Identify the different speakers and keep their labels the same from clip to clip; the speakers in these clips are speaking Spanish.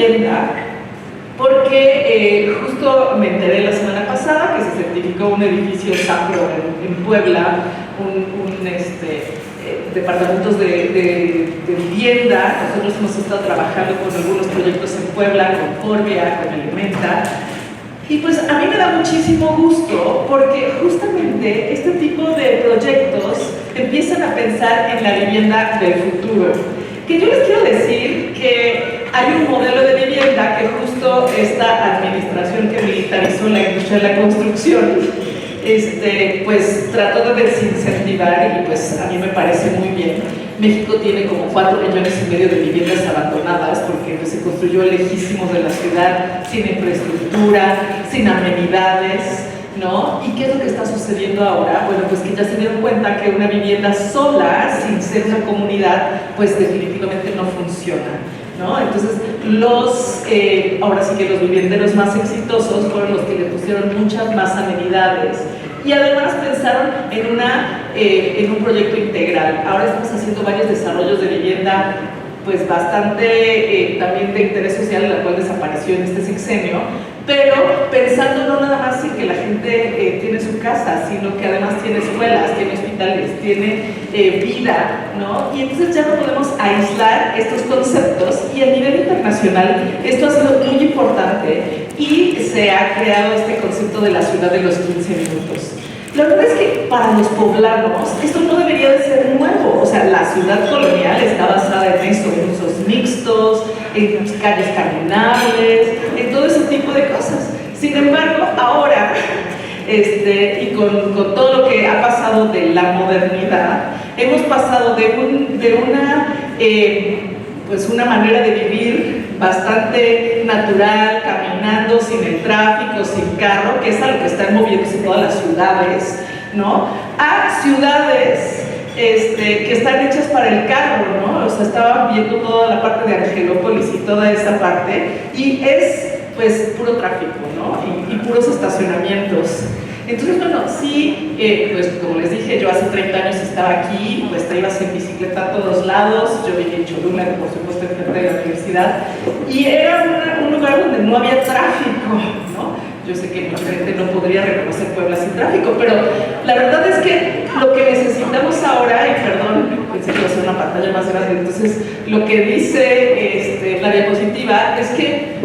Speaker 1: vivienda, porque justo me enteré la semana pasada que se certificó un edificio sacro en Puebla, departamentos de vivienda. Nosotros hemos estado trabajando con algunos proyectos en Puebla, con Forbia, con Elementa, y pues a mí me da muchísimo gusto porque justamente este tipo de proyectos empiezan a pensar en la vivienda del futuro. Que yo les quiero decir que hay un modelo de vivienda que justo esta administración que militarizó la industria de la construcción pues trató de desincentivar, y pues a mí me parece muy bien. México tiene como 4,5 millones de viviendas abandonadas porque pues, se construyó lejísimos de la ciudad, sin infraestructura, sin amenidades, ¿no? ¿Y qué es lo que está sucediendo ahora? Bueno, pues que ya se dieron cuenta que una vivienda sola, sin ser una comunidad, pues definitivamente no funciona, ¿no? Entonces, ahora sí que los vivienderos más exitosos fueron los que le pusieron muchas más amenidades y además pensaron en un proyecto integral. Ahora estamos haciendo varios desarrollos de vivienda pues bastante también de interés social, la cual desapareció en este sexenio, pero pensando no nada más en que la gente tiene su casa, sino que además tiene escuelas, tiene hospitales, tiene vida, ¿no? Y entonces ya no podemos aislar estos conceptos, y a nivel internacional esto ha sido muy importante y se ha creado este concepto de la ciudad de los 15 minutos. La verdad es que para los poblanos esto no debería de ser nuevo. O sea, la ciudad colonial está basada en eso, en usos mixtos, en calles caminables, en todo ese tipo de cosas. Sin embargo, ahora, y con todo lo que ha pasado de la modernidad, hemos pasado de una manera de vivir bastante natural, caminando, sin el tráfico, sin carro, que es a lo que están moviéndose todas las ciudades, ¿no? A ciudades que están hechas para el carro, ¿no? O sea, estaba viendo toda la parte de Angelópolis y toda esa parte, y es pues puro tráfico, ¿no? Y puros estacionamientos. Entonces, bueno, sí, pues como les dije, yo hace 30 años estaba aquí, pues te ibas en bicicleta a todos lados. Yo vivía en Cholula, por supuesto, enfrente de la universidad, y era un lugar donde no había tráfico, ¿no? Yo sé que mucha gente no podría reconocer Puebla sin tráfico, pero la verdad es que lo que necesitamos ahora, y perdón, pensé que iba a ser una pantalla más grande, entonces lo que dice la diapositiva es que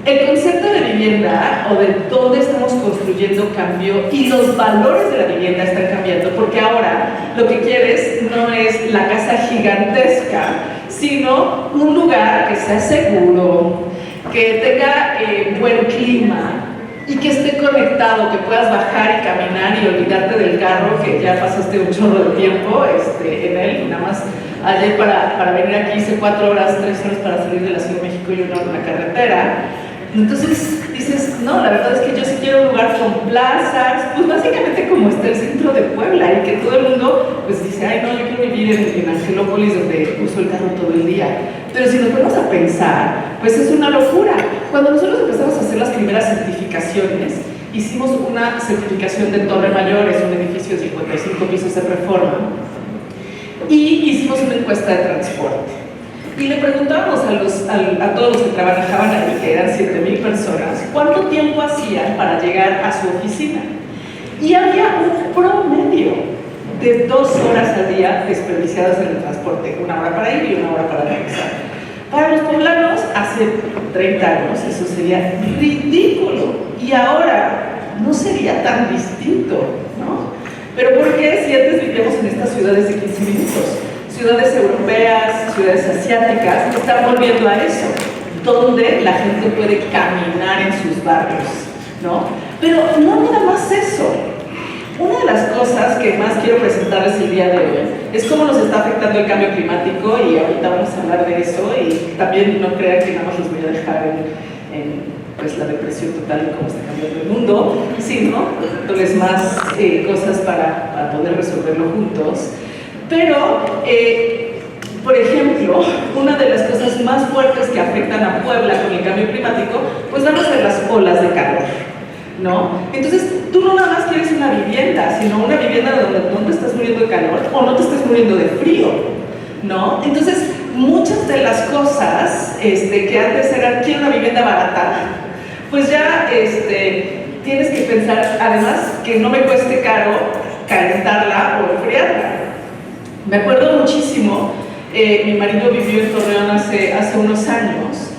Speaker 1: el concepto de vivienda o de dónde estamos construyendo cambió, y los valores de la vivienda están cambiando, porque ahora lo que quieres no es la casa gigantesca, sino un lugar que sea seguro, que tenga buen clima y que esté conectado, que puedas bajar y caminar y olvidarte del carro, que ya pasaste un chorro de tiempo en él. Nada más ayer para venir aquí hice 4 horas, 3 horas para salir de la Ciudad de México y 1 hora en la carretera. Entonces dices, no, la verdad es que yo sí quiero un lugar con plazas, pues básicamente como está el centro de Puebla, y que todo el mundo pues dice, ay no, yo quiero vivir en Angelópolis, donde uso el carro todo el día. Pero si nos ponemos a pensar, pues es una locura. Cuando nosotros empezamos a hacer las primeras certificaciones, hicimos una certificación de Torre Mayor, es un edificio de 55 pisos de Reforma, y hicimos una encuesta de transporte. Y le preguntábamos a todos los que trabajaban ahí, que eran 7,000 personas, cuánto tiempo hacían para llegar a su oficina. Y había un promedio de 2 horas al día desperdiciadas en el transporte, 1 hora para ir y 1 hora para regresar. Para los poblanos, hace 30 años, eso sería ridículo. Y ahora no sería tan distinto, ¿no? Pero ¿por qué si antes vivíamos en estas ciudades de 15 minutos? Ciudades europeas, ciudades asiáticas, están volviendo a eso, donde la gente puede caminar en sus barrios, ¿no? Pero no nada más eso. Una de las cosas que más quiero presentarles el día de hoy es cómo nos está afectando el cambio climático, y ahorita vamos a hablar de eso, y también no crean que nada más los voy a dejar en pues, la depresión total y cómo está cambiando el mundo, sino dándoles más cosas para poder resolverlo juntos. Pero, por ejemplo, una de las cosas más fuertes que afectan a Puebla con el cambio climático, pues van a ser las olas de calor, ¿no? Entonces, tú no nada más quieres una vivienda, sino una vivienda donde no te estás muriendo de calor o no te estás muriendo de frío, ¿no? Entonces, muchas de las cosas que antes eran, quiero una vivienda barata, pues ya tienes que pensar, además, que no me cueste caro calentarla o enfriarla. Me acuerdo muchísimo, mi marido vivió en Torreón hace unos años,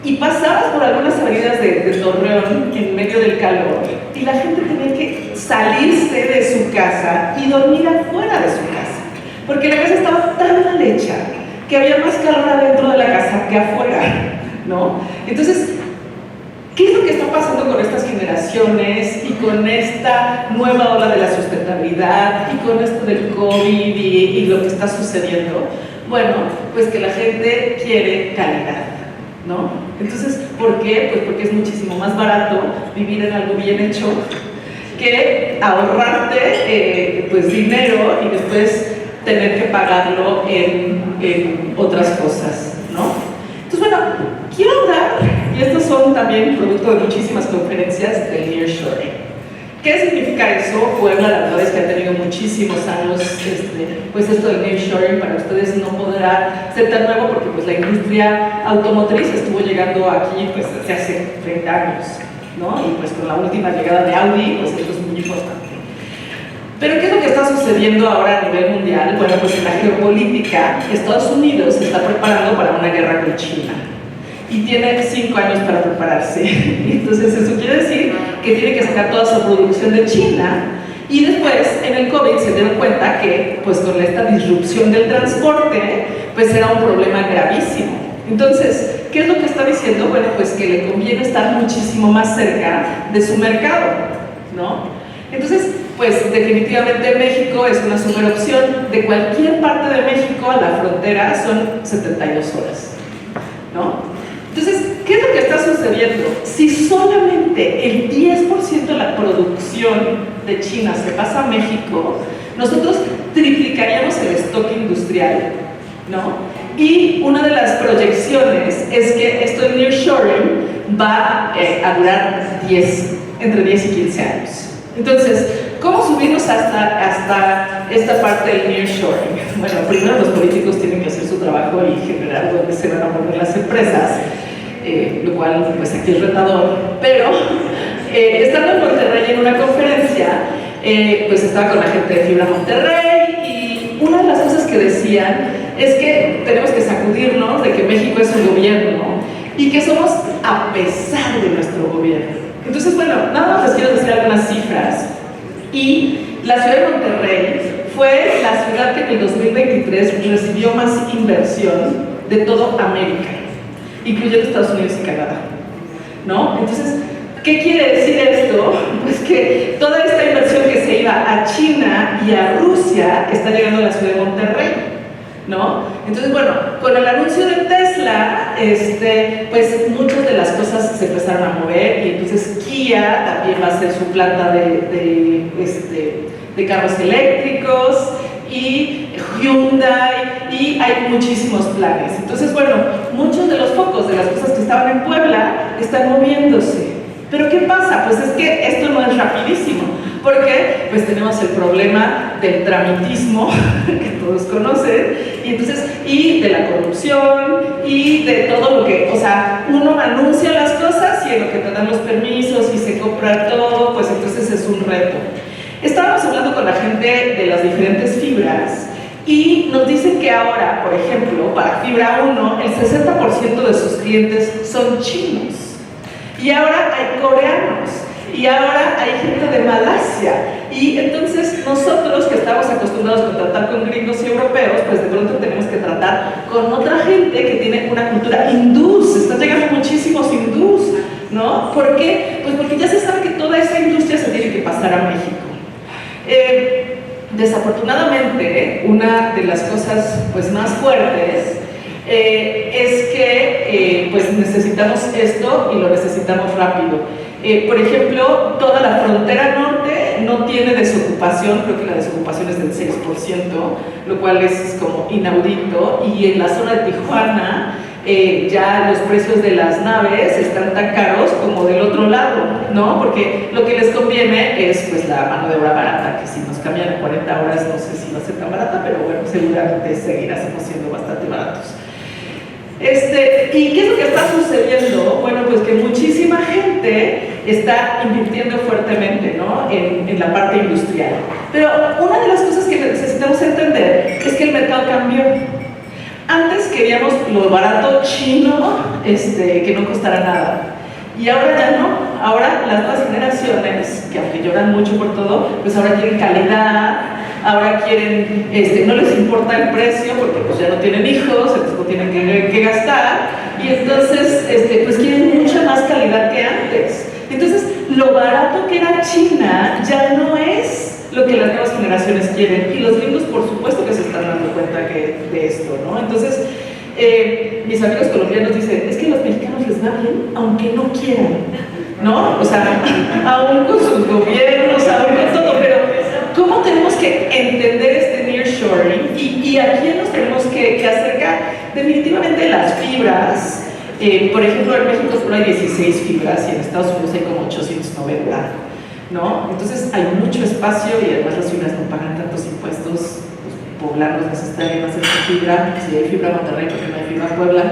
Speaker 1: y pasabas por algunas avenidas de Torreón en medio del calor, y la gente tenía que salirse de su casa y dormir afuera de su casa, porque la casa estaba tan mal hecha que había más calor adentro de la casa que afuera, ¿no? Entonces, ¿qué es lo que está pasando con estas generaciones y con esta nueva ola de la sustentabilidad y con esto del COVID y lo que está sucediendo? Bueno, pues que la gente quiere calidad, ¿no? Entonces, ¿por qué? Pues porque es muchísimo más barato vivir en algo bien hecho que ahorrarte pues dinero y después tener que pagarlo en otras cosas, ¿no? Entonces, bueno, quiero hablar, y estos son también producto de muchísimas conferencias del nearshoring. ¿Qué significa eso? Puebla, la verdad es que ha tenido muchísimos años, pues esto del nearshoring para ustedes no podrá ser tan nuevo porque pues la industria automotriz estuvo llegando aquí pues desde hace 30 años, ¿no? Y pues con la última llegada de Audi, pues esto es muy importante. Pero ¿qué es lo que está sucediendo ahora a nivel mundial? Bueno, pues en la geopolítica, Estados Unidos se está preparando para una guerra con China y tiene 5 años para prepararse. Entonces eso quiere decir que tiene que sacar toda su producción de China, y después en el COVID se dieron cuenta que pues con esta disrupción del transporte pues era un problema gravísimo. Entonces, ¿qué es lo que está diciendo? Bueno, pues que le conviene estar muchísimo más cerca de su mercado, ¿no? Entonces, pues definitivamente México es una super opción. De cualquier parte de México a la frontera son 72 horas, ¿no? Entonces, ¿qué es lo que está sucediendo? Si solamente el 10% de la producción de China se pasa a México, nosotros triplicaríamos el stock industrial, ¿no? Y una de las proyecciones es que esto del nearshoring va a durar entre 10 y 15 años. Entonces, ¿cómo subirnos hasta esta parte del nearshoring? Bueno, primero los políticos tienen que hacer su trabajo y generar dónde se van a poner las empresas, lo cual pues aquí es retador, pero estando en Monterrey en una conferencia, pues estaba con la gente de Fibra Monterrey, y una de las cosas que decían es que tenemos que sacudirnos de que México es un gobierno y que somos a pesar de nuestro gobierno. Entonces, bueno, nada más les quiero decir algunas cifras. Y la ciudad de Monterrey fue la ciudad que en el 2023 recibió más inversión de toda América, incluyendo Estados Unidos y Canadá, ¿no? Entonces, ¿qué quiere decir esto? Pues que toda esta inversión que se iba a China y a Rusia está llegando a la ciudad de Monterrey, ¿no? Entonces, bueno, con el anuncio de Tesla, pues muchas de las cosas se empezaron a mover, y entonces Kia también va a hacer su planta de carros eléctricos, y Hyundai, y hay muchísimos planes. Entonces, bueno, muchos de los focos de las cosas que estaban en Puebla están moviéndose. Pero ¿qué pasa? Pues es que esto no es rapidísimo, porque pues tenemos el problema del tramitismo que todos conocen, y de la corrupción, y de todo lo que, o sea, uno anuncia las cosas y en lo que te dan los permisos y se compra todo, pues entonces es un reto. Estábamos hablando con la gente de las diferentes fibras, y nos dicen que ahora, por ejemplo, para Fibra 1, el 60% de sus clientes son chinos. Y ahora hay coreanos, y ahora hay gente de Malasia, y entonces nosotros que estamos acostumbrados a tratar con gringos y europeos, pues de pronto tenemos que tratar con otra gente que tiene una cultura hindús. Están llegando muchísimos hindús, ¿no? ¿Por qué? Pues porque ya se sabe que toda esa industria se tiene que pasar a México. Desafortunadamente, una de las cosas pues más fuertes es que pues necesitamos esto, y lo necesitamos rápido. Por ejemplo, toda la frontera norte no tiene desocupación, creo que la desocupación es del 6%, lo cual es como inaudito, y en la zona de Tijuana ya los precios de las naves están tan caros como del otro lado, ¿no? Porque lo que les conviene es pues la mano de obra barata, que si nos cambian en 40 horas no sé si va a ser tan barata, pero bueno, seguramente seguiremos siendo bastante baratos. ¿Y qué es lo que está sucediendo? Bueno, pues que muchísima gente está invirtiendo fuertemente, ¿no? en la parte industrial. Pero una de las cosas que necesitamos entender es que el mercado cambió. Antes queríamos lo barato chino, que no costara nada. Y ahora ya no. Ahora las nuevas generaciones, que aunque lloran mucho por todo, pues ahora quieren calidad, ahora quieren, no les importa el precio porque pues ya no tienen hijos, entonces no tienen que gastar, y entonces pues quieren mucha más calidad que antes. Entonces lo barato que era China ya no es lo que las nuevas generaciones quieren, y los gringos por supuesto que se están dando cuenta de esto, ¿no? Entonces mis amigos colombianos dicen, es que a los mexicanos les va bien aunque no quieran, ¿no? O sea, aún con sus gobiernos, aún con todo, pero ¿cómo tenemos que entender este nearshoring y a quién nos tenemos que acercar? Definitivamente las fibras, por ejemplo en México solo hay 16 fibras y en Estados Unidos hay como 890, ¿no? Entonces hay mucho espacio y además las fibras no pagan tantos impuestos. Poblanos necesitarían hacer fibra, si hay fibra Monterrey porque no hay fibra Puebla,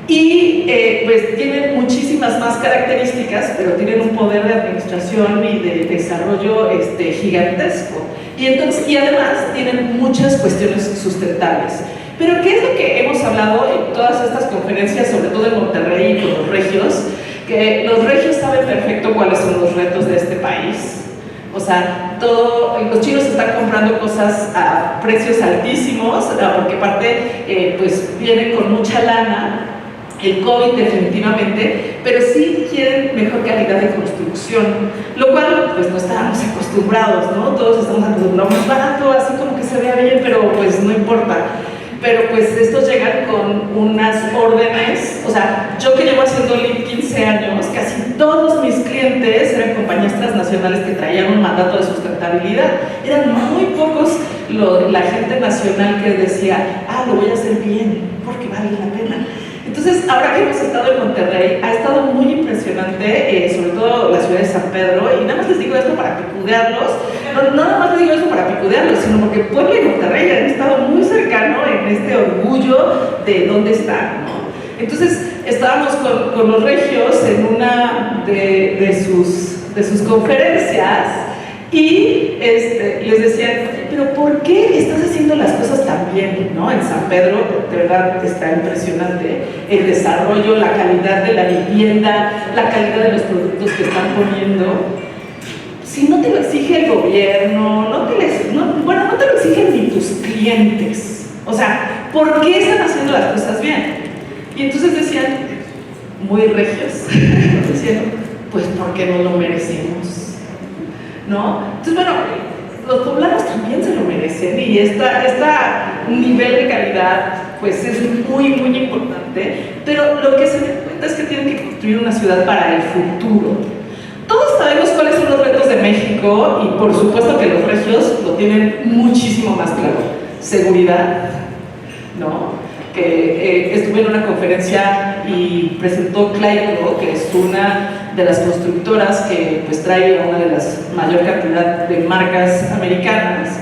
Speaker 1: y pues tienen muchísimas más características, pero tienen un poder de administración y de desarrollo gigantesco, y además tienen muchas cuestiones sustentables. Pero ¿qué es lo que hemos hablado en todas estas conferencias, sobre todo en Monterrey y con los regios? Que los regios saben perfecto cuáles son los retos de este país. O sea, los chinos están comprando cosas a precios altísimos, porque aparte pues vienen con mucha lana, el COVID definitivamente, pero sí quieren mejor calidad de construcción, lo cual pues no estábamos acostumbrados, ¿no? Todos estamos acostumbrados más barato, así como que se vea bien, pero pues no importa. Pero pues estos llegan con unas órdenes, o sea, yo que llevo haciendo Lean 15 años, casi todos mis clientes eran compañías transnacionales que traían un mandato de sustentabilidad. Eran muy pocos la gente nacional que decía, lo voy a hacer bien, porque vale la pena. Entonces, ahora que hemos estado en Monterrey, ha estado muy impresionante, sobre todo la ciudad de San Pedro, y nada más les digo esto para picudearlos, no nada más les digo esto para picudearlos, sino porque Puebla y Monterrey han estado muy cercanos en este orgullo de dónde están, ¿no? Entonces, estábamos con los regios en una de sus conferencias, y les decían, pero ¿por qué estás haciendo las cosas tan bien, ¿no? En San Pedro, de verdad, está impresionante el desarrollo, la calidad de la vivienda, la calidad de los productos que están poniendo. Si no te lo exige el gobierno, no te lo exigen ni tus clientes. O sea, ¿por qué están haciendo las cosas bien? Y entonces decían, muy regios, decían, pues porque no lo merecemos, ¿no? Entonces, bueno, los poblanos también se lo merecen, y este nivel de calidad pues es muy, muy importante, pero lo que se da cuenta es que tienen que construir una ciudad para el futuro. Todos sabemos cuáles son los retos de México, y por supuesto que los regios lo tienen muchísimo más claro. Seguridad, ¿no? Que estuve en una conferencia y presentó Clayco, que es una de las constructoras que pues trae a una de las mayor cantidad de marcas americanas,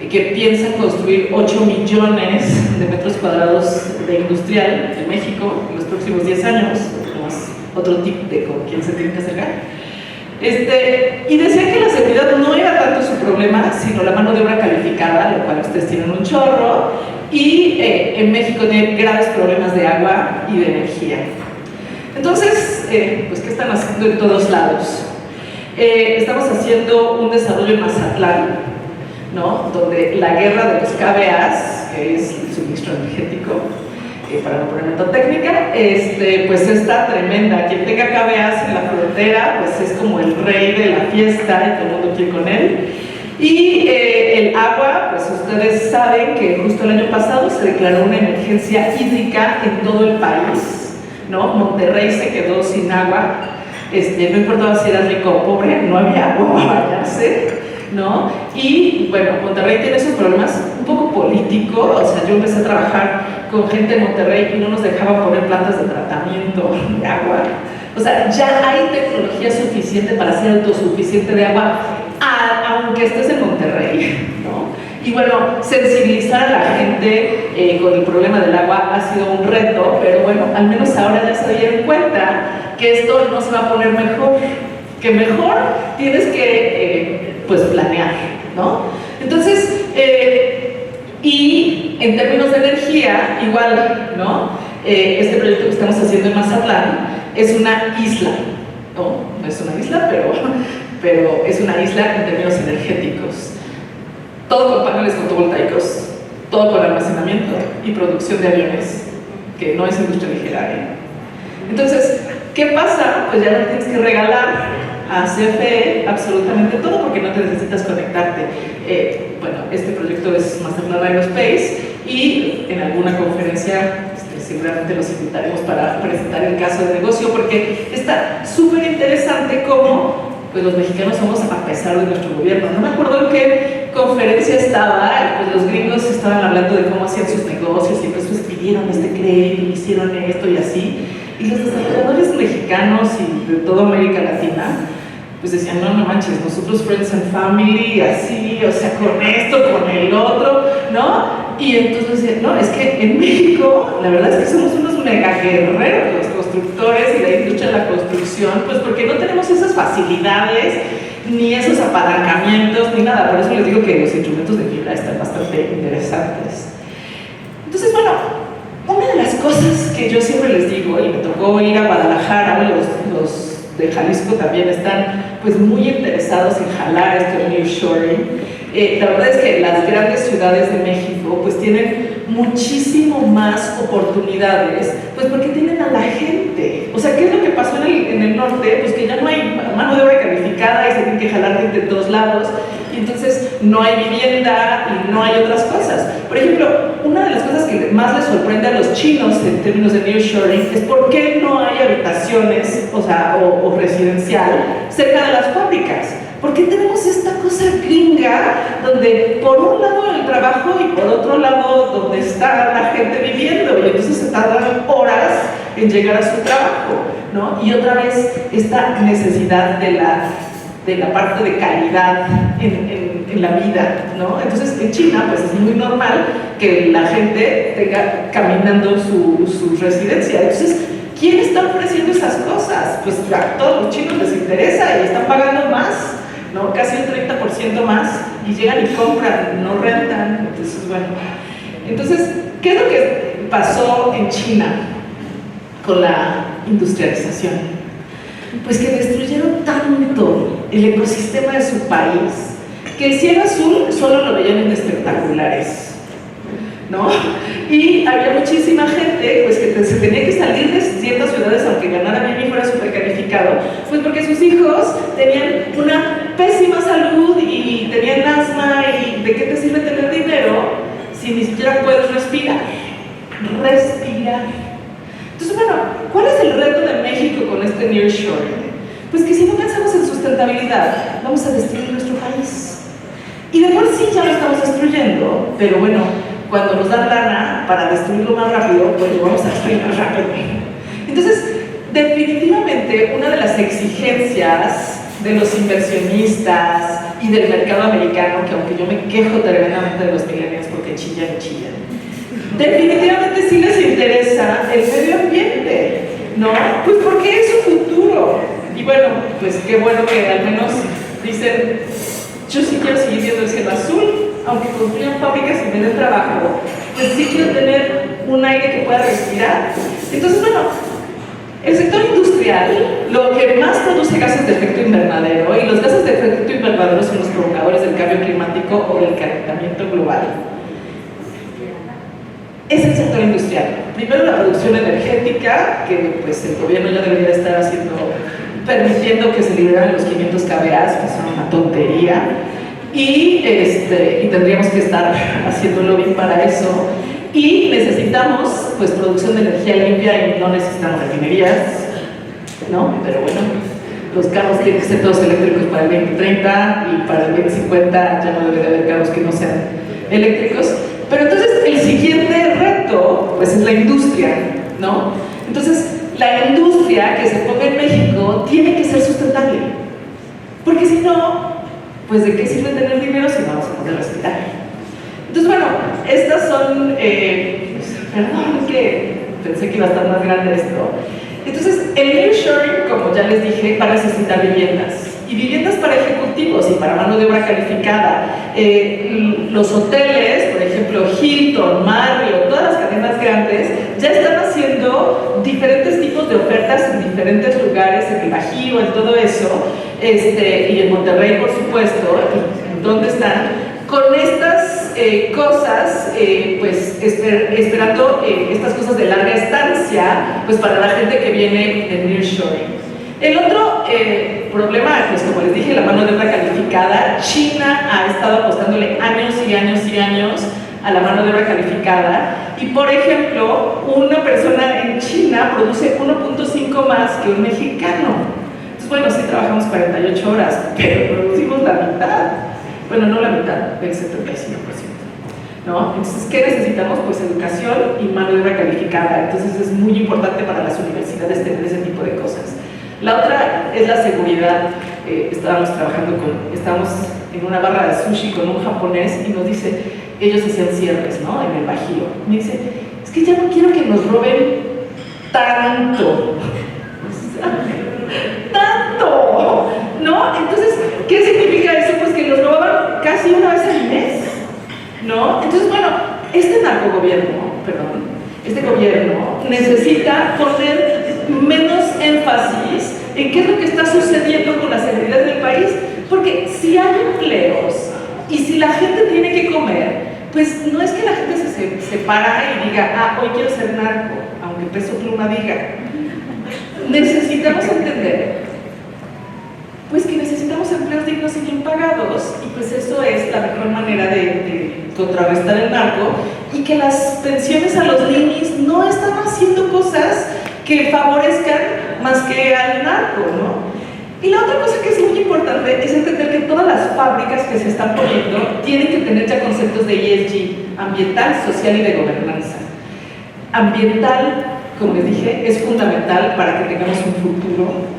Speaker 1: que piensan construir 8 millones de metros cuadrados de industrial en México en los próximos 10 años, otro tip de con quién se tiene que acercar. Y decían que la seguridad no era tanto su problema, sino la mano de obra calificada, lo cual ustedes tienen un chorro, y en México tienen graves problemas de agua y de energía. Entonces, pues, ¿qué están haciendo en todos lados? Estamos haciendo un desarrollo en Mazatlán, ¿no? Donde la guerra de los KBAs, que es el suministro energético, para no ponerme tan técnica, pues está tremenda. Quien tenga KBAs en la frontera, pues es como el rey de la fiesta y todo el mundo quiere con él. Y el agua, pues ustedes saben que justo el año pasado se declaró una emergencia hídrica en todo el país, ¿no? Monterrey se quedó sin agua, no importaba si era rico o pobre, no había agua para bañarse, ¿no? Y bueno, Monterrey tiene esos problemas poco político. O sea, yo empecé a trabajar con gente en Monterrey y no nos dejaban poner plantas de tratamiento de agua. O sea, ya hay tecnología suficiente para ser autosuficiente de agua, aunque estés en Monterrey, ¿no? Y bueno, sensibilizar a la gente con el problema del agua ha sido un reto, pero bueno, al menos ahora ya se dieron cuenta que esto no se va a poner mejor, que mejor tienes que pues planear, ¿no? Entonces, y en términos de energía, igual, ¿no? Este proyecto que estamos haciendo en Mazatlán es una isla, no es una isla, pero es una isla en términos energéticos. Todo con paneles fotovoltaicos, todo con almacenamiento y producción de aviones, que no es industria ligera. Entonces, ¿qué pasa? Pues ya no tienes que regalar a CFE absolutamente todo porque no te necesitas conectarte. Bueno, este proyecto es Mazatlán Aerospace y en alguna conferencia seguramente los invitaremos para presentar el caso de negocio porque está súper interesante cómo pues los mexicanos somos a pesar de nuestro gobierno. No me acuerdo en qué conferencia estaba, pues los gringos estaban hablando de cómo hacían sus negocios y pues pidieron este crédito, hicieron esto y así. Y los desarrolladores mexicanos y de toda América Latina pues decían, no manches, nosotros friends and family, así, o sea, con esto, con el otro, ¿no? Y entonces decían, no, es que en México, la verdad es que somos unos mega guerreros, los constructores y la industria de la construcción, pues porque no tenemos esas facilidades, ni esos apalancamientos, ni nada. Por eso les digo que los instrumentos de fibra están bastante interesantes. Entonces, bueno, una de las cosas que yo siempre les digo, y me tocó ir a Guadalajara, los de Jalisco también están pues muy interesados en jalar esto de nearshoring. La verdad es que las grandes ciudades de México pues tienen muchísimo más oportunidades, pues porque tienen a la gente. O sea, ¿qué es lo que pasó en el norte? Pues que ya no hay mano de obra calificada y se tienen que jalar gente de todos lados, y entonces no hay vivienda y no hay otras cosas. Por ejemplo, una de las cosas que más les sorprende a los chinos en términos de nearshoring es por qué no hay habitaciones, o sea, o residencial cerca de las fábricas. ¿Por qué tenemos esta cosa gringa donde por un lado el trabajo y por otro lado donde está la gente viviendo? Y entonces se tardan horas en llegar a su trabajo, ¿no? Y otra vez esta necesidad de la parte de calidad en la vida, ¿no? Entonces en China pues es muy normal que la gente tenga caminando su residencia. Entonces, ¿quién está ofreciendo esas cosas? Pues a todos los chinos les interesa y están pagando más, ¿no? Casi un 30% más, y llegan y compran, no rentan. Entonces, bueno. Entonces, ¿qué es lo que pasó en China con la industrialización? Pues que destruyeron tanto el ecosistema de su país que el cielo azul solo lo veían en espectaculares, ¿no? Y había muchísima gente pues que se tenía que salir de ciertas ciudades aunque ganara bien y fuera súper calificado, pues porque sus hijos tenían una pésima salud y tenían asma, y ¿de qué te sirve tener dinero si ni siquiera puedes respirar? Entonces, bueno, ¿cuál es el reto de México con este nearshoring? Pues que si no pensamos en sustentabilidad, vamos a destruir nuestro país. Y de por sí ya lo estamos destruyendo, pero bueno, cuando nos dan lana para destruirlo más rápido, pues lo vamos a destruir más rápido. Entonces, definitivamente, una de las exigencias de los inversionistas y del mercado americano, que aunque yo me quejo tremendamente de los millennials porque chillan y chillan, definitivamente sí les interesa el medio ambiente, ¿no? Pues porque es su futuro. Y bueno, pues qué bueno que al menos dicen, yo sí quiero seguir viendo el cielo azul, aunque construyan fábricas y me den trabajo, pues sí quiero tener un aire que pueda respirar. Entonces, bueno, el sector industrial, lo que más produce gases de efecto invernadero, y los gases de efecto invernadero son los provocadores del cambio climático o del calentamiento global, es el sector industrial. Primero la producción energética, que pues el gobierno ya debería estar permitiendo que se liberaran los 500 kVA, que son una tontería, y tendríamos que estar haciendo lobbying para eso. Y necesitamos pues producción de energía limpia y no necesitamos refinerías, ¿no? Pero bueno, los carros tienen que ser todos eléctricos para el 2030 y para el 2050 ya no debe de haber carros que no sean eléctricos. Pero entonces el siguiente reto, pues es la industria, ¿no? Entonces, la industria que se ponga en México tiene que ser sustentable. Porque si no, pues ¿de qué sirve tener dinero si no vamos a poder respirar? Entonces, bueno, estas son, perdón que pensé que iba a estar más grande esto. Entonces, el nearshoring, como ya les dije, va a necesitar viviendas. Y viviendas para ejecutivos y para mano de obra calificada. Los hoteles, por ejemplo, Hilton, Marriott, todas las cadenas grandes, ya están haciendo diferentes tipos de ofertas en diferentes lugares, en el Bajío, en todo eso, y en Monterrey, por supuesto, ¿dónde están? Con estas cosas, pues esperando estas cosas de larga estancia, pues para la gente que viene de nearshoring. El otro problema, pues como les dije, la mano de obra calificada. China ha estado apostándole años y años y años a la mano de obra calificada. Y por ejemplo, una persona en China produce 1.5 más que un mexicano. Entonces, bueno, sí trabajamos 48 horas, pero producimos la mitad. Bueno, no la mitad, el 75%. ¿No? Entonces, ¿qué necesitamos? Pues educación y mano de obra calificada. Entonces, es muy importante para las universidades tener ese tipo de cosas. La otra es la seguridad. Estábamos en una barra de sushi con un japonés y nos dice, ellos hacían cierres, ¿no? En el Bajío. Me dice, es que ya no quiero que nos roben tanto. ¡Tanto! ¿No? Entonces, ¿qué significa eso? Pues que los robaban casi una vez al mes, ¿no? Entonces, bueno, este gobierno necesita poner menos énfasis en qué es lo que está sucediendo con la seguridad del país, porque si hay empleos y si la gente tiene que comer, pues no es que la gente se para y diga, hoy quiero ser narco, aunque Peso Pluma diga. Necesitamos entender pues que necesitamos empleos dignos y bien pagados, y pues eso es la mejor manera de contrarrestar el narco, y que las pensiones a los ninis no están haciendo cosas que favorezcan más que al narco, ¿no? Y la otra cosa que es muy importante es entender que todas las fábricas que se están poniendo tienen que tener ya conceptos de ESG, ambiental, social y de gobernanza. Ambiental, como les dije, es fundamental para que tengamos un futuro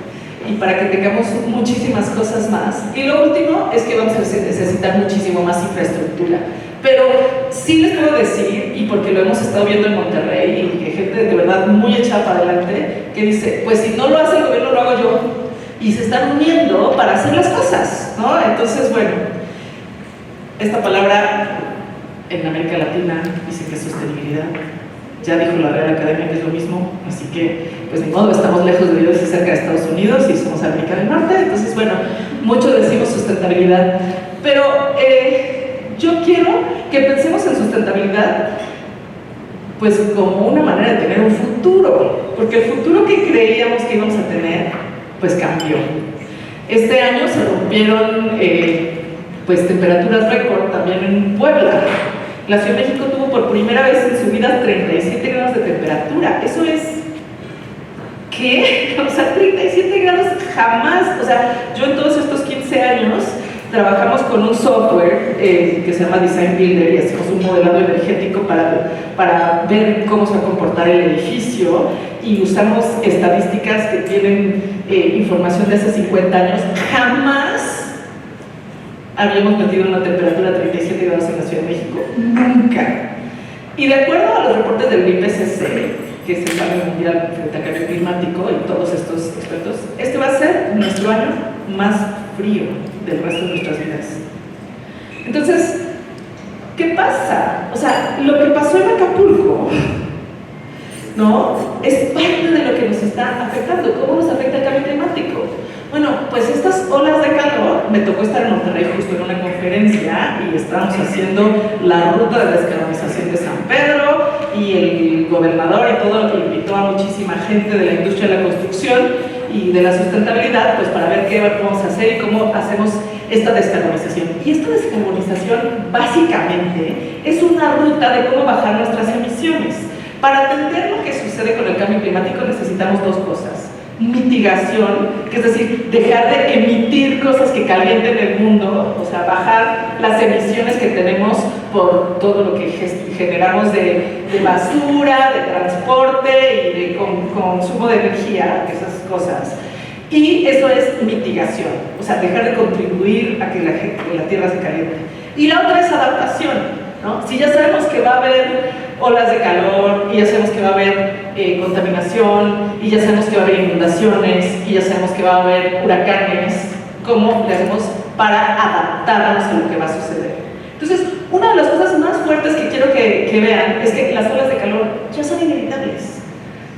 Speaker 1: y para que tengamos muchísimas cosas más. Y lo último es que vamos a necesitar muchísimo más infraestructura. Pero sí les puedo decir, y porque lo hemos estado viendo en Monterrey, y que gente de verdad muy echada para adelante, que dice, pues si no lo hace el gobierno, lo hago yo. Y se están uniendo para hacer las cosas, ¿no? Entonces, bueno, esta palabra en América Latina dice que es sostenibilidad. Ya dijo la Real Academia que es lo mismo, así que, pues ni modo, estamos lejos de Dios y cerca de Estados Unidos y somos América del Norte, entonces, bueno, mucho decimos sustentabilidad, pero yo quiero que pensemos en sustentabilidad pues como una manera de tener un futuro, porque el futuro que creíamos que íbamos a tener, pues cambió. Este año se rompieron pues temperaturas récord también en Puebla. La Ciudad de México tuvo por primera vez en su vida 37 grados de temperatura. Eso es... ¿qué? O sea, 37 grados jamás. O sea, yo en todos estos 15 años trabajamos con un software que se llama Design Builder y hacemos un modelado energético para ver cómo se va a comportar el edificio, y usamos estadísticas que tienen información de hace 50 años. Jamás habíamos metido una temperatura de 37 grados en la Ciudad de México, nunca. Y de acuerdo a los reportes del IPCC, que es el Panel Mundial frente al Cambio Climático, y todos estos expertos, este va a ser nuestro año más frío del resto de nuestras vidas. Entonces, ¿qué pasa? O sea, lo que pasó en Acapulco, ¿no? Es parte de lo que nos está afectando. ¿Cómo nos afecta el cambio climático? Bueno, pues estas olas de calor, me tocó estar en Monterrey justo en una conferencia y estábamos haciendo la ruta de descarbonización de San Pedro, y el gobernador y todo invitó a muchísima gente de la industria de la construcción y de la sustentabilidad, pues para ver qué vamos a hacer y cómo hacemos esta descarbonización. Y esta descarbonización básicamente es una ruta de cómo bajar nuestras emisiones. Para entender lo que sucede con el cambio climático necesitamos dos cosas: mitigación, que es decir, dejar de emitir cosas que calienten el mundo, o sea, bajar las emisiones que tenemos por todo lo que generamos de basura, de transporte y de consumo de energía, esas cosas. Y eso es mitigación, o sea, dejar de contribuir a que la tierra se caliente. Y la otra es adaptación, ¿no? Si ya sabemos que va a haber olas de calor, y ya sabemos que va a haber contaminación, y ya sabemos que va a haber inundaciones, y ya sabemos que va a haber huracanes, ¿cómo le hacemos para adaptarnos a lo que va a suceder? Entonces, una de las cosas más fuertes que quiero que vean es que las olas de calor ya son inevitables.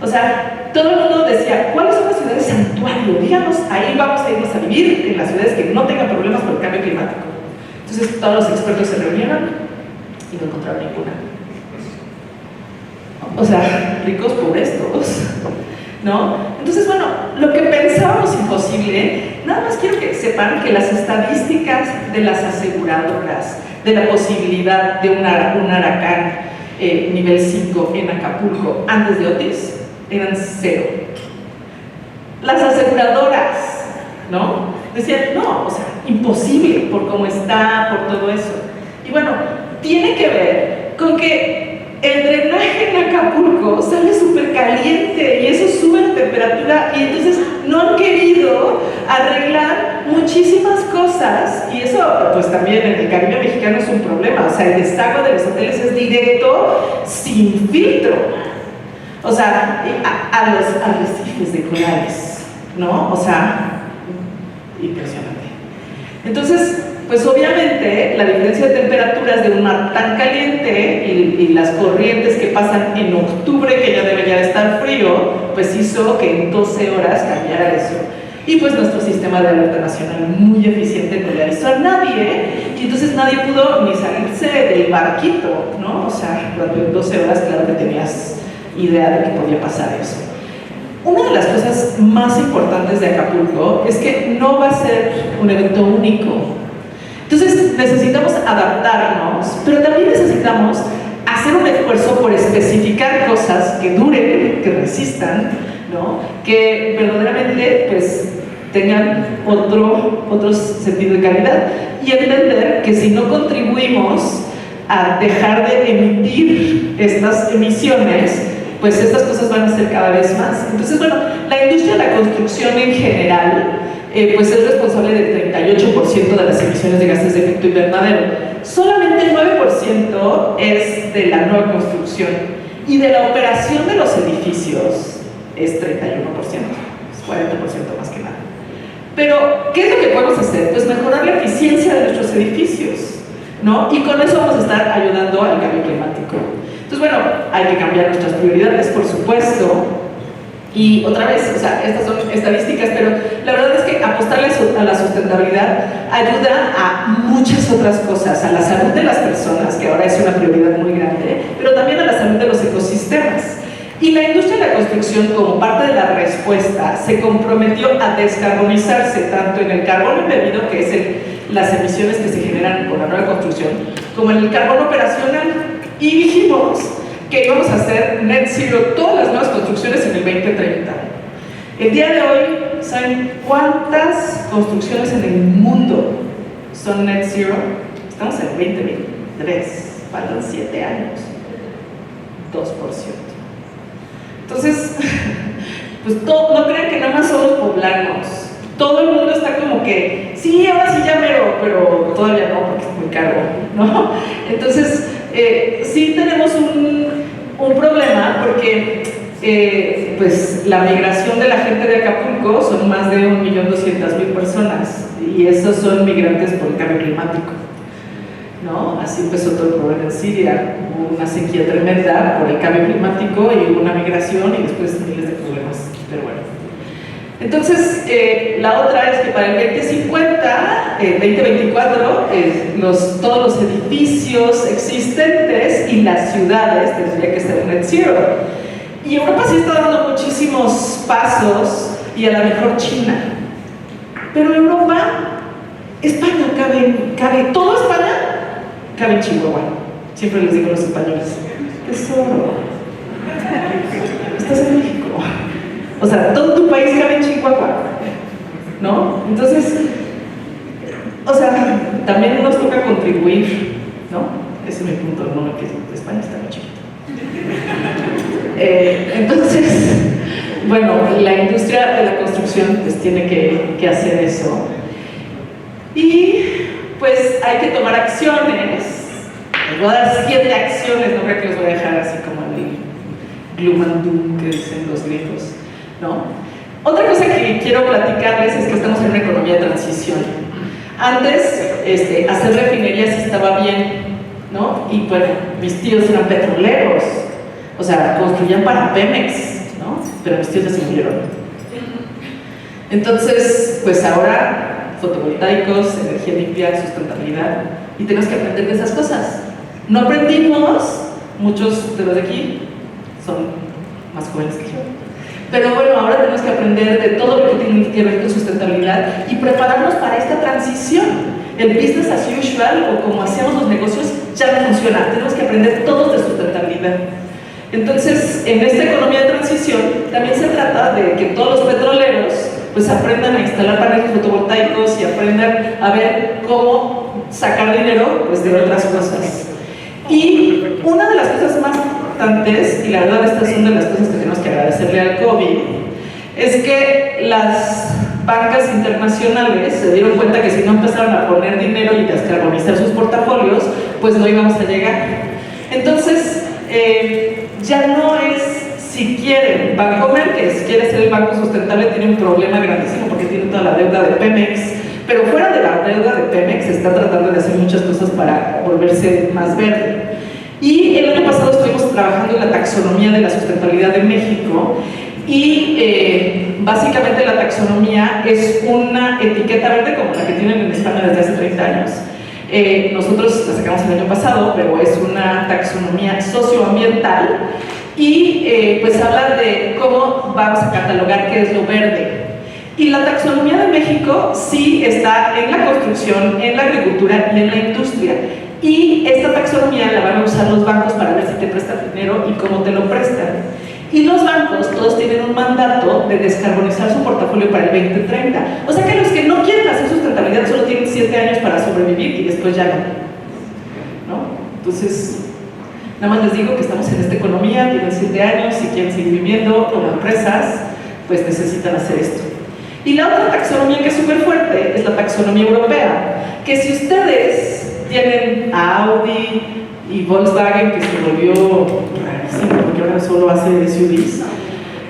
Speaker 1: O sea, todo el mundo decía, ¿cuáles son las ciudades santuario? Díganos, ahí vamos a irnos a vivir, en las ciudades que no tengan problemas por el cambio climático. Entonces, todos los expertos se reunieron y no encontraron ninguna. O sea, ricos, pobres, todos, ¿no? Entonces, bueno, lo que pensábamos imposible, nada más quiero que sepan que las estadísticas de las aseguradoras de la posibilidad de un huracán nivel 5 en Acapulco antes de Otis eran 0. Las aseguradoras, ¿no? Decían, no, o sea, imposible por cómo está, por todo eso. Y bueno, tiene que ver con que el drenaje en Acapulco sale súper caliente y eso sube la temperatura y entonces no han querido arreglar muchísimas cosas y eso pues también en el Caribe mexicano es un problema, o sea, el desagüe de los hoteles es directo, sin filtro, o sea, a los arrecifes de corales, ¿no? O sea, impresionante. Entonces, pues obviamente la diferencia de temperaturas de un mar tan caliente y las corrientes que pasan en octubre, que ya debería de estar frío, pues hizo que en 12 horas cambiara eso. Y pues nuestro sistema de alerta nacional muy eficiente no le avisó a nadie, y entonces nadie pudo ni salirse del barquito, ¿no? O sea, en 12 horas claro que tenías idea de que podía pasar eso. Una de las cosas más importantes de Acapulco es que no va a ser un evento único. Entonces necesitamos adaptarnos, pero también necesitamos hacer un esfuerzo por especificar cosas que duren, que resistan, ¿no? Que verdaderamente pues, tengan otro sentido de calidad y entender que si no contribuimos a dejar de emitir estas emisiones, pues estas cosas van a ser cada vez más. Entonces, bueno, la industria de la construcción en general pues es responsable del 38% de las emisiones de gases de efecto invernadero. Solamente el 9% es de la nueva construcción y de la operación de los edificios es 31%, es 40% más que nada. Pero, ¿qué es lo que podemos hacer? Pues mejorar la eficiencia de nuestros edificios, ¿no? Y con eso vamos a estar ayudando al cambio climático. Entonces, bueno, hay que cambiar nuestras prioridades, por supuesto. Y otra vez, o sea, estas son estadísticas, pero la verdad es que apostarle a la sustentabilidad ayuda a muchas otras cosas, a la salud de las personas, que ahora es una prioridad muy grande, pero también a la salud de los ecosistemas. Y la industria de la construcción, como parte de la respuesta, se comprometió a descarbonizarse tanto en el carbono embebido, que es las emisiones que se generan con la nueva construcción, como en el carbono operacional. Y dijimos que íbamos a hacer net zero todas las nuevas construcciones en el 2030. El día de hoy, ¿saben cuántas construcciones en el mundo son net zero? Estamos en 2023, faltan 7 años, 2%. Entonces, pues no crean que nada más somos poblanos. Todo el mundo está como que, sí, ahora sí ya mero, pero todavía no, porque es muy caro, ¿no? Entonces, sí tenemos un problema porque pues la migración de la gente de Acapulco son más de 1.200.000 personas y esos son migrantes por el cambio climático, ¿no? Así empezó todo el problema en Siria, hubo una sequía tremenda por el cambio climático y hubo una migración y después miles de problemas, pero bueno. Entonces, la otra es que para el 2050, 2024, todos los edificios existentes y las ciudades tendrían que ser net zero. Y Europa sí está dando muchísimos pasos, y a lo mejor China. Pero Europa, España cabe, toda España cabe en Chihuahua. Siempre les digo a los españoles, tesoro, estás en México. O sea, todo tu país cabe en Chihuahua, ¿no? Entonces, o sea, también nos toca contribuir, ¿no? Ese es mi punto, no, que España está muy chiquito. Entonces, bueno, la industria de la construcción pues tiene que hacer eso. Y pues hay que tomar acciones. Les voy a dar 7 acciones, no creo que los voy a dejar así como el gloom and doom que dicen los griegos, ¿no? Otra cosa que quiero platicarles es que estamos en una economía de transición. Antes, hacer refinerías estaba bien, ¿no? Y bueno, mis tíos eran petroleros, o sea, construían para Pemex, ¿no? Pero mis tíos ya se murieron. Entonces, pues ahora, fotovoltaicos, energía limpia, sustentabilidad, y tenemos que aprender de esas cosas. No aprendimos, muchos de los de aquí son más jóvenes que yo, pero bueno, ahora tenemos que aprender de todo lo que tiene que ver con sustentabilidad y prepararnos para esta transición. El business as usual, o como hacíamos los negocios, ya no funciona. Tenemos que aprender todos de sustentabilidad. Entonces, en esta economía de transición, también se trata de que todos los petroleros pues aprendan a instalar paneles fotovoltaicos y aprendan a ver cómo sacar dinero pues, de otras cosas. Y una de las cosas más importantes, y la verdad estas son de las cosas que tenemos que agradecerle al COVID, es que las bancas internacionales se dieron cuenta que si no empezaron a poner dinero y descarbonizar sus portafolios, pues no íbamos a llegar. Entonces, ya no es si quieren. Bancomer, que si quiere ser el banco sustentable, tiene un problema grandísimo porque tiene toda la deuda de Pemex, pero fuera de la deuda de Pemex está tratando de hacer muchas cosas para volverse más verde. Y el año pasado estuvimos trabajando en la taxonomía de la sustentabilidad de México y básicamente la taxonomía es una etiqueta verde como la que tienen en España desde hace 30 años. Nosotros la sacamos el año pasado, pero es una taxonomía socioambiental y pues habla de cómo vamos a catalogar qué es lo verde. Y la taxonomía de México sí está en la construcción, en la agricultura y en la industria. Y esta taxonomía la van a usar los bancos para ver si te prestan dinero y cómo te lo prestan. Y los bancos todos tienen un mandato de descarbonizar su portafolio para el 2030. O sea que los que no quieren hacer sustentabilidad solo tienen 7 años para sobrevivir y después ya no. Entonces, nada más les digo que estamos en esta economía, tienen 7 años, si quieren seguir viviendo como empresas, pues necesitan hacer esto. Y la otra taxonomía que es súper fuerte es la taxonomía europea, que si ustedes tienen a Audi y Volkswagen, que se volvió rarísimo porque ahora solo hace SUVs, ¿no?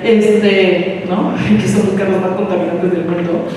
Speaker 1: que son los carros más contaminantes del mundo,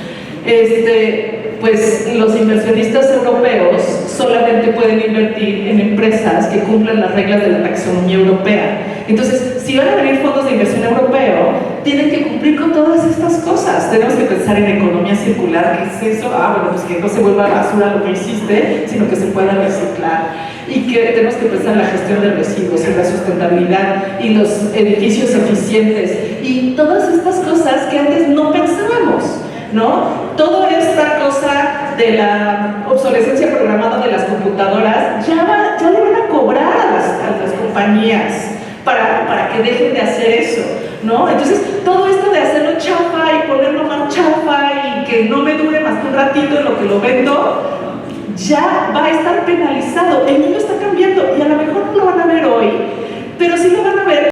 Speaker 1: pues los inversionistas europeos solamente pueden invertir en empresas que cumplan las reglas de la taxonomía europea. Entonces, si van a venir fondos de inversión europeo, tienen que cumplir con todas estas cosas. Tenemos que pensar en economía circular. ¿Qué es eso? Bueno, pues que no se vuelva basura lo que hiciste, sino que se pueda reciclar. Y que tenemos que pensar en la gestión de residuos, en la sustentabilidad y los edificios eficientes y todas estas cosas que antes no pensábamos, ¿no? Toda esta cosa de la obsolescencia programada de las computadoras ya le van a cobrar a las compañías para que dejen de hacer eso, ¿no? Entonces, todo esto de hacerlo chafa y ponerlo más chafa y que no me dure más que un ratito en lo que lo vendo, ya va a estar penalizado. El mundo está cambiando y a lo mejor no lo van a ver hoy, pero sí lo van a ver